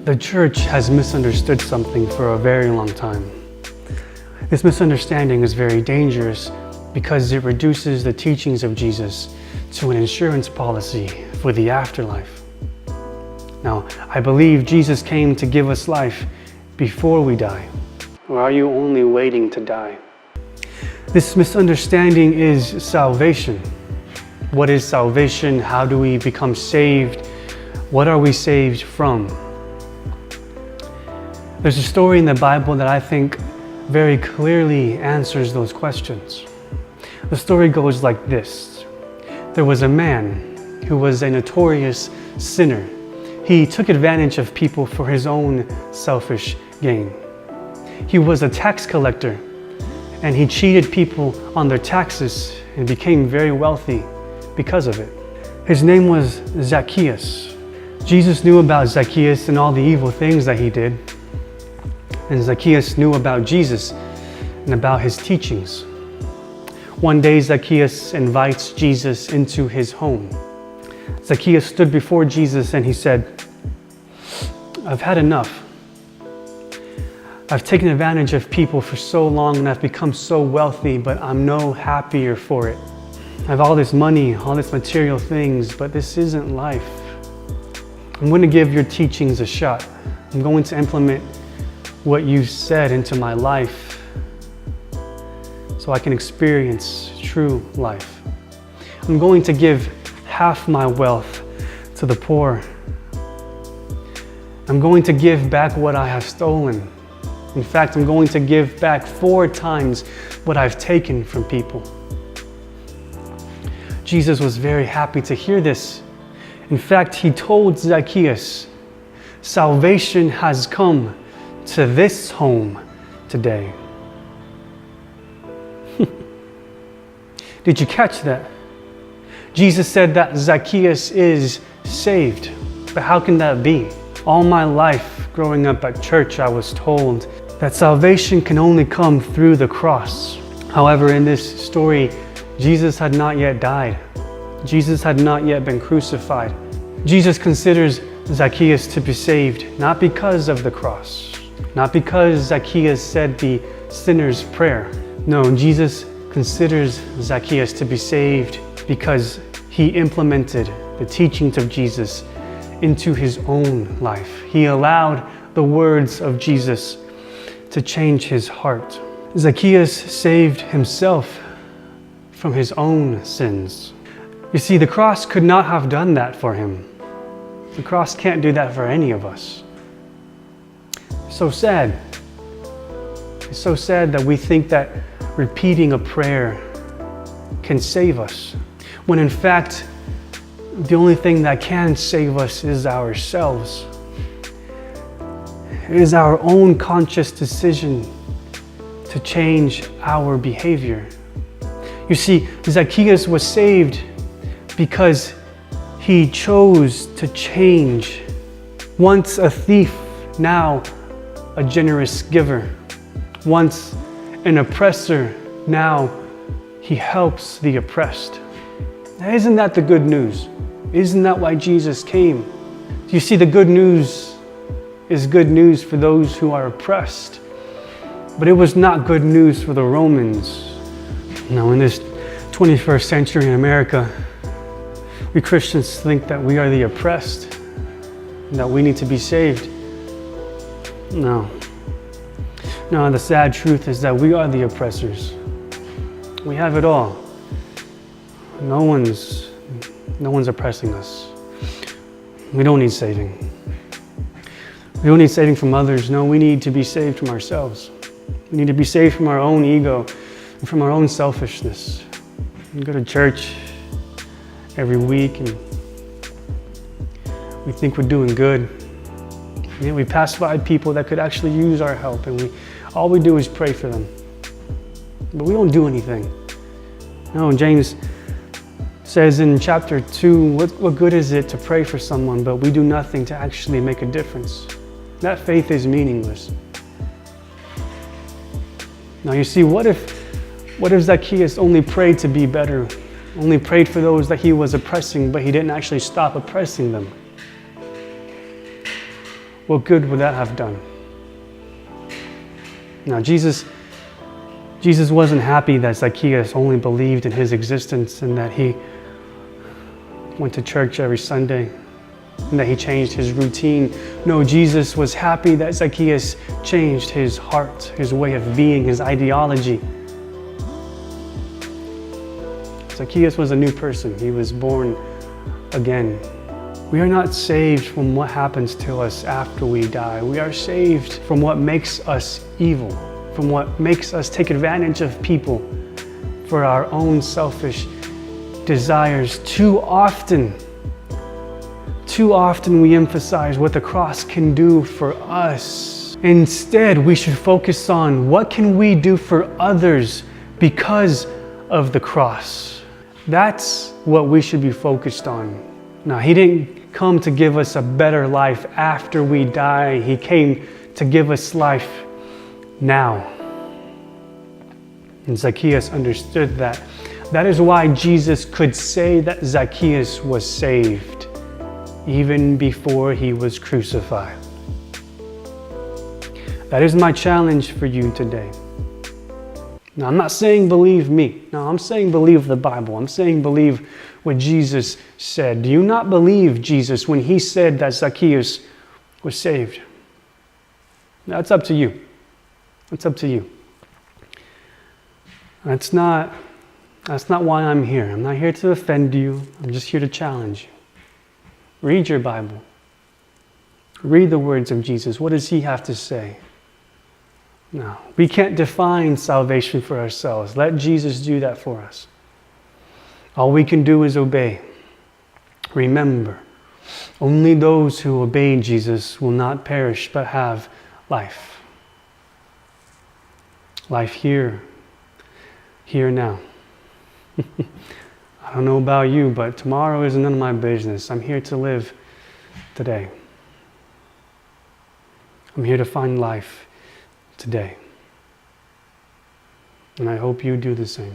The church has misunderstood something for a very long time. This misunderstanding is very dangerous because it reduces the teachings of Jesus to an insurance policy for the afterlife. Now, I believe Jesus came to give us life before we die. Or are you only waiting to die? This misunderstanding is salvation. What is salvation? How do we become saved? What are we saved from? There's a story in the Bible that I think very clearly answers those questions. The story goes like this. There was a man who was a notorious sinner. He took advantage of people for his own selfish gain. He was a tax collector, and he cheated people on their taxes and became very wealthy because of it. His name was Zacchaeus. Jesus knew about Zacchaeus and all the evil things that he did. And Zacchaeus knew about Jesus and about his teachings. One day, Zacchaeus invites Jesus into his home. Zacchaeus stood before Jesus and he said, "I've had enough. I've taken advantage of people for so long and I've become so wealthy, but I'm no happier for it. I have all this money, all these material things, but this isn't life. I'm going to give your teachings a shot. I'm going to implement what you said into my life so I can experience true life. I'm going to give half my wealth to the poor. I'm going to give back what I have stolen. In fact, I'm going to give back 4 times what I've taken from people." Jesus was very happy to hear this. In fact, he told Zacchaeus, "Salvation has come to this home today." Did you catch that? Jesus said that Zacchaeus is saved. But how can that be? All my life growing up at church, I was told that salvation can only come through the cross. However, in this story, Jesus had not yet died. Jesus had not yet been crucified. Jesus considers Zacchaeus to be saved, not because of the cross, not because Zacchaeus said the sinner's prayer. No, Jesus considers Zacchaeus to be saved because he implemented the teachings of Jesus into his own life. He allowed the words of Jesus to change his heart. Zacchaeus saved himself from his own sins. You see, the cross could not have done that for him. The cross can't do that for any of us. So sad. It's so sad that we think that repeating a prayer can save us, when in fact, the only thing that can save us is ourselves. It is our own conscious decision to change our behavior. You see, Zacchaeus was saved because he chose to change. Once a thief, now a generous giver. Once an oppressor, now he helps the oppressed. Now, isn't that the good news? Isn't that why Jesus came? You see, the good news is good news for those who are oppressed. But it was not good news for the Romans. Now, in this 21st century in America, we Christians think that we are the oppressed and that we need to be saved. No, the sad truth is that we are the oppressors. We have it all. No one's oppressing us. We don't need saving. We don't need saving from others. No, we need to be saved from ourselves. We need to be saved from our own ego and from our own selfishness. We go to church every week and we think we're doing good. You know, we pass by people that could actually use our help, and all we do is pray for them. But we don't do anything. No, James says in chapter 2, what good is it to pray for someone, but we do nothing to actually make a difference? That faith is meaningless. Now you see, what if Zacchaeus only prayed to be better, only prayed for those that he was oppressing, but he didn't actually stop oppressing them? what good would that have done? Now, Jesus wasn't happy that Zacchaeus only believed in his existence and that he went to church every Sunday and that he changed his routine. No, Jesus was happy that Zacchaeus changed his heart, his way of being, his ideology. Zacchaeus was a new person. He was born again. We are not saved from what happens to us after we die. We are saved from what makes us evil, from what makes us take advantage of people for our own selfish desires. Too often we emphasize what the cross can do for us. Instead, we should focus on what can we do for others because of the cross. That's what we should be focused on. Now, he didn't come to give us a better life after we die. He came to give us life now. And Zacchaeus understood that. That is why Jesus could say that Zacchaeus was saved even before he was crucified. That is my challenge for you today. Now, I'm not saying believe me. No, I'm saying believe the Bible. I'm saying believe what Jesus said. Do you not believe Jesus when he said that Zacchaeus was saved? That's up to you. That's up to you. That's not why I'm here. I'm not here to offend you. I'm just here to challenge you. Read your Bible. Read the words of Jesus. What does he have to say? No, we can't define salvation for ourselves. Let Jesus do that for us. All we can do is obey. Remember, only those who obey Jesus will not perish but have life. Life here now. I don't know about you, but tomorrow is none of my business. I'm here to live today. I'm here to find life today. And I hope you do the same.